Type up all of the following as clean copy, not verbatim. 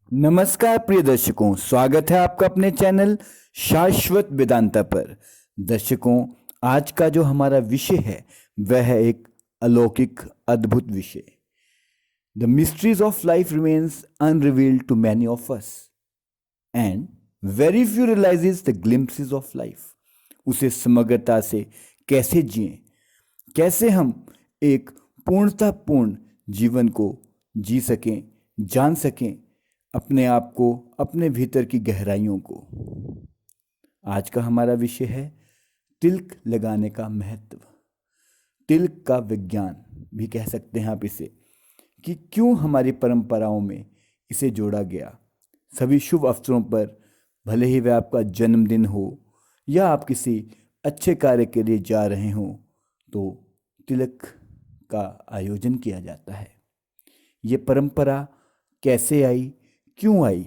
नमस्कार प्रिय दर्शकों, स्वागत है आपका अपने चैनल शाश्वत वेदांता पर। दर्शकों, आज का जो हमारा विषय है वह है एक अलौकिक अद्भुत विषय। The mysteries of life remains unrevealed to many of us and very few realises the glimpses of life. उसे समग्रता से कैसे जिएं, कैसे हम एक पूर्णतापूर्ण जीवन को जी सकें, जान सकें अपने आप को, अपने भीतर की गहराइयों को। आज का हमारा विषय है तिलक लगाने का महत्व, तिलक का विज्ञान भी कह सकते हैं आप इसे, कि क्यों हमारी परंपराओं में इसे जोड़ा गया। सभी शुभ अवसरों पर, भले ही वह आपका जन्मदिन हो या आप किसी अच्छे कार्य के लिए जा रहे हों, तो तिलक का आयोजन किया जाता है। ये परंपरा कैसे आई, क्यों आई,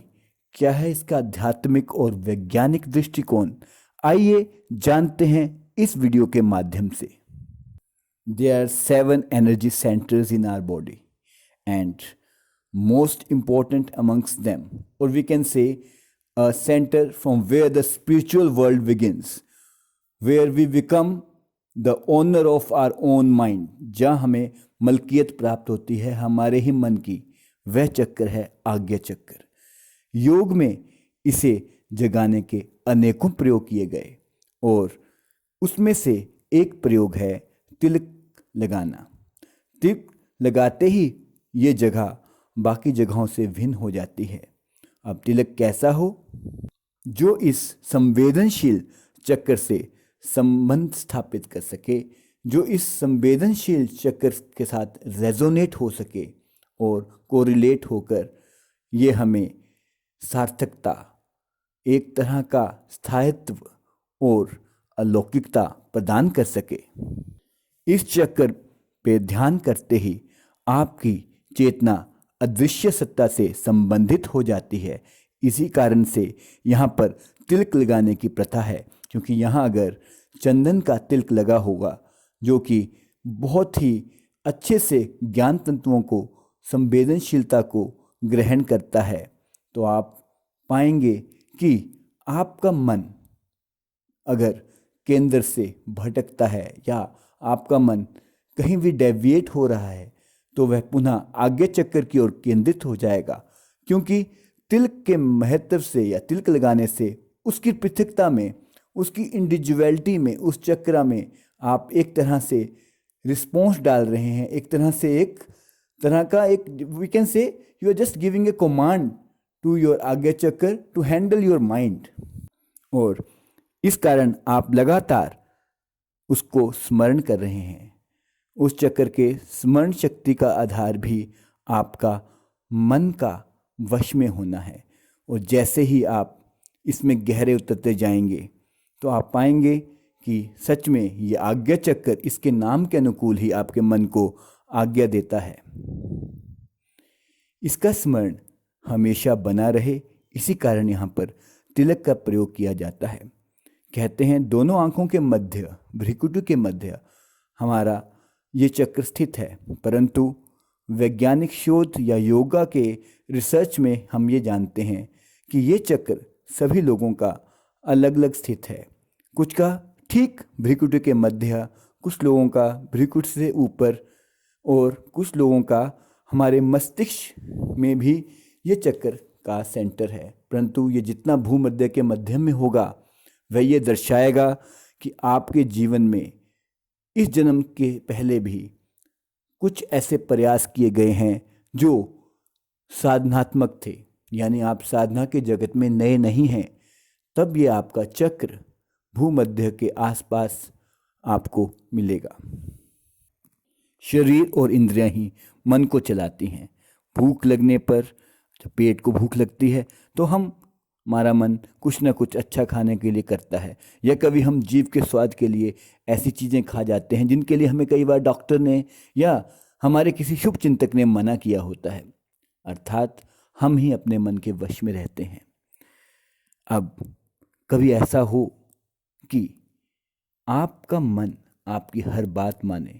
क्या है इसका आध्यात्मिक और वैज्ञानिक दृष्टिकोण, आइए जानते हैं इस वीडियो के माध्यम से। There are 7 energy centers in our body, and most important amongst them, or we can say a center from where the spiritual world begins, where we become the owner of our own mind, जहाँ हमें मलकियत प्राप्त होती है हमारे ही मन की, वह चक्र है आज्ञा चक्र। योग में इसे जगाने के अनेकों प्रयोग किए गए और उसमें से एक प्रयोग है तिलक लगाना। तिलक लगाते ही ये जगह बाकी जगहों से भिन्न हो जाती है। अब तिलक कैसा हो? जो इस संवेदनशील चक्र से संबंध स्थापित कर सके, जो इस संवेदनशील चक्र के साथ रेजोनेट हो सके और कोरिलेट होकर ये हमें सार्थकता, एक तरह का स्थायित्व और अलौकिकता प्रदान कर सके। इस चक्र पे ध्यान करते ही आपकी चेतना अदृश्य सत्ता से संबंधित हो जाती है। इसी कारण से यहाँ पर तिलक लगाने की प्रथा है, क्योंकि यहाँ अगर चंदन का तिलक लगा होगा जो कि बहुत ही अच्छे से ज्ञान तंतुओं को, संवेदनशीलता को ग्रहण करता है, तो आप पाएंगे कि आपका मन अगर केंद्र से भटकता है या आपका मन कहीं भी डेविएट हो रहा है, तो वह पुनः आज्ञा चक्र की ओर केंद्रित हो जाएगा। क्योंकि तिलक के महत्व से या तिलक लगाने से उसकी पृथकता में, उसकी इंडिविजुअलिटी में, उस चक्र में आप एक तरह से रिस्पॉन्स डाल रहे हैं। एक तरह से, एक तरह का एक we can say you are just giving a command to your Ajna chakra to handle your mind. और इस कारण आप लगातार उसको स्मरण कर रहे हैं। उस चक्र के स्मरण शक्ति का आधार भी आपका मन का वश में होना है। और जैसे ही आप इसमें गहरे उतरते जाएंगे तो आप पाएंगे कि सच में ये आज्ञा चक्र इसके नाम के अनुकूल ही आपके मन को आज्ञा देता है। इसका स्मरण हमेशा बना रहे, इसी कारण यहाँ पर तिलक का प्रयोग किया जाता है। कहते हैं दोनों आंखों के मध्य, भ्रिकुटी के मध्य हमारा ये चक्र स्थित है, परंतु वैज्ञानिक शोध या योगा के रिसर्च में हम ये जानते हैं कि ये चक्र सभी लोगों का अलग अलग स्थित है। कुछ का ठीक भ्रिकुटी के मध्य, कुछ लोगों का भ्रिकुटी से ऊपर और कुछ लोगों का हमारे मस्तिष्क में भी ये चक्र का सेंटर है। परंतु ये जितना भूमध्य के मध्य में होगा वह ये दर्शाएगा कि आपके जीवन में इस जन्म के पहले भी कुछ ऐसे प्रयास किए गए हैं जो साधनात्मक थे, यानी आप साधना के जगत में नए नहीं हैं। तब ये आपका चक्र भूमध्य के आसपास आपको मिलेगा। शरीर और इंद्रियां ही मन को चलाती हैं। भूख लगने पर, जब पेट को भूख लगती है तो हमारा मन कुछ ना कुछ अच्छा खाने के लिए करता है, या कभी हम जीभ के स्वाद के लिए ऐसी चीज़ें खा जाते हैं जिनके लिए हमें कई बार डॉक्टर ने या हमारे किसी शुभ चिंतक ने मना किया होता है। अर्थात हम ही अपने मन के वश में रहते हैं। अब कभी ऐसा हो कि आपका मन आपकी हर बात माने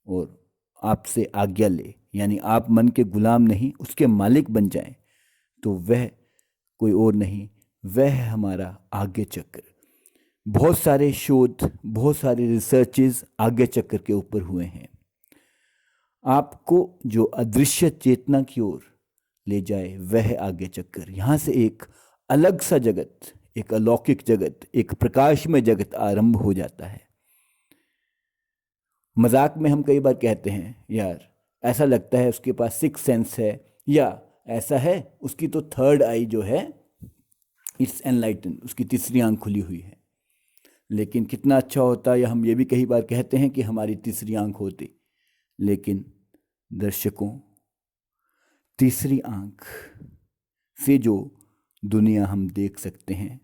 और आपसे आज्ञा ले, यानी आप मन के गुलाम नहीं उसके मालिक बन जाएं, तो वह कोई और नहीं, वह है हमारा आज्ञा चक्र। बहुत सारे शोध, बहुत सारे रिसर्चेस आज्ञा चक्र के ऊपर हुए हैं। आपको जो अदृश्य चेतना की ओर ले जाए वह है आज्ञा चक्र। यहाँ से एक अलग सा जगत, एक अलौकिक जगत, एक प्रकाशमय जगत आरंभ हो जाता है। मजाक में हम कई बार कहते हैं, यार ऐसा लगता है उसके पास सिक्स सेंस है, या ऐसा है उसकी तो थर्ड आई जो है इट्स एनलाइटन, उसकी तीसरी आंख खुली हुई है। लेकिन कितना अच्छा होता, या हम ये भी कई बार कहते हैं कि हमारी तीसरी आंख होती। लेकिन दर्शकों, तीसरी आंख से जो दुनिया हम देख सकते हैं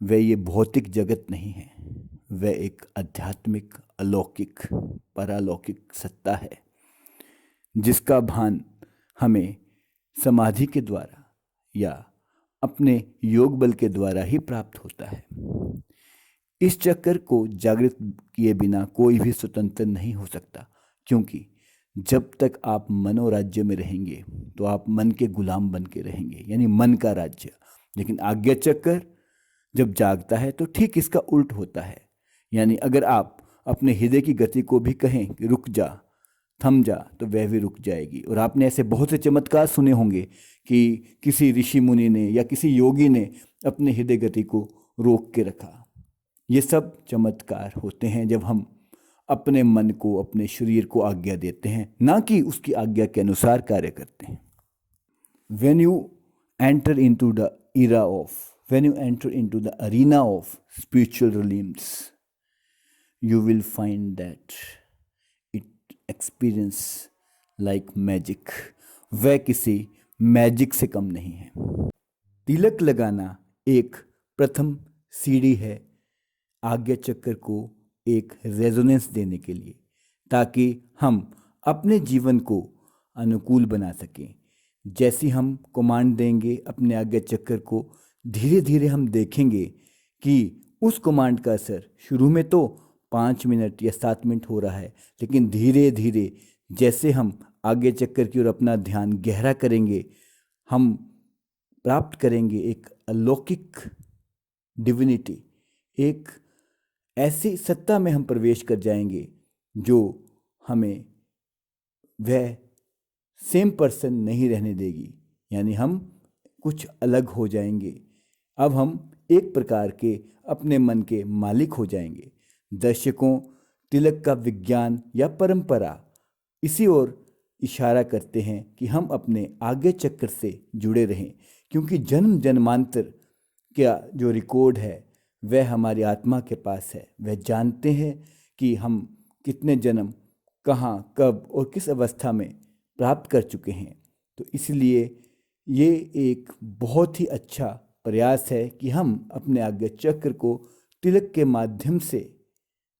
वह ये भौतिक जगत नहीं है, वह एक आध्यात्मिक, अलौकिक, परालौकिक सत्ता है जिसका भान हमें समाधि के द्वारा या अपने योग बल के द्वारा ही प्राप्त होता है। इस चक्कर को जागृत किए बिना कोई भी स्वतंत्र नहीं हो सकता, क्योंकि जब तक आप मनोराज्य में रहेंगे तो आप मन के गुलाम बन के रहेंगे, यानी मन का राज्य। लेकिन आज्ञा चक्र जब जागता है तो ठीक इसका उल्ट होता है। यानी अगर आप अपने हृदय की गति को भी कहें कि रुक जा, थम जा, तो वह भी रुक जाएगी। और आपने ऐसे बहुत से चमत्कार सुने होंगे कि किसी ऋषि मुनि ने या किसी योगी ने अपने हृदय गति को रोक के रखा। ये सब चमत्कार होते हैं जब हम अपने मन को, अपने शरीर को आज्ञा देते हैं, ना कि उसकी आज्ञा के अनुसार कार्य करते हैं। When you enter into the era of, when you enter into the arena of spiritual realms, you will find that it experience like magic. वह किसी मैजिक से कम नहीं है। तिलक लगाना एक प्रथम सीढ़ी है आज्ञा चक्र को एक रेजोनेंस देने के लिए, ताकि हम अपने जीवन को अनुकूल बना सकें। जैसी हम कमांड देंगे अपने आज्ञा चक्र को, धीरे धीरे हम देखेंगे कि उस कमांड का असर शुरू में तो 5 मिनट या 7 मिनट हो रहा है, लेकिन धीरे धीरे जैसे हम आज्ञा चक्र की ओर अपना ध्यान गहरा करेंगे, हम प्राप्त करेंगे एक अलौकिक डिविनिटी, एक ऐसी सत्ता में हम प्रवेश कर जाएंगे जो हमें वह सेम पर्सन नहीं रहने देगी। यानी हम कुछ अलग हो जाएंगे। अब हम एक प्रकार के अपने मन के मालिक हो जाएंगे। दर्शकों, तिलक का विज्ञान या परंपरा इसी ओर इशारा करते हैं कि हम अपने आज्ञा चक्र से जुड़े रहें, क्योंकि जन्म जन्मांतर का जो रिकॉर्ड है वह हमारी आत्मा के पास है। वह जानते हैं कि हम कितने जन्म, कहाँ, कब और किस अवस्था में प्राप्त कर चुके हैं। तो इसलिए ये एक बहुत ही अच्छा प्रयास है कि हम अपने आज्ञा चक्र को तिलक के माध्यम से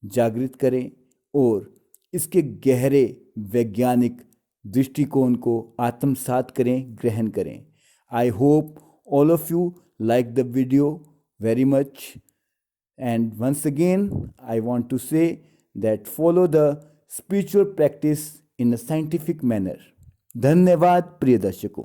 जागृत करें और इसके गहरे वैज्ञानिक दृष्टिकोण को आत्मसात करें, ग्रहण करें। I hope all of you like the video very much, and once again I want to say that follow the spiritual practice in a scientific manner. धन्यवाद प्रिय दर्शकों।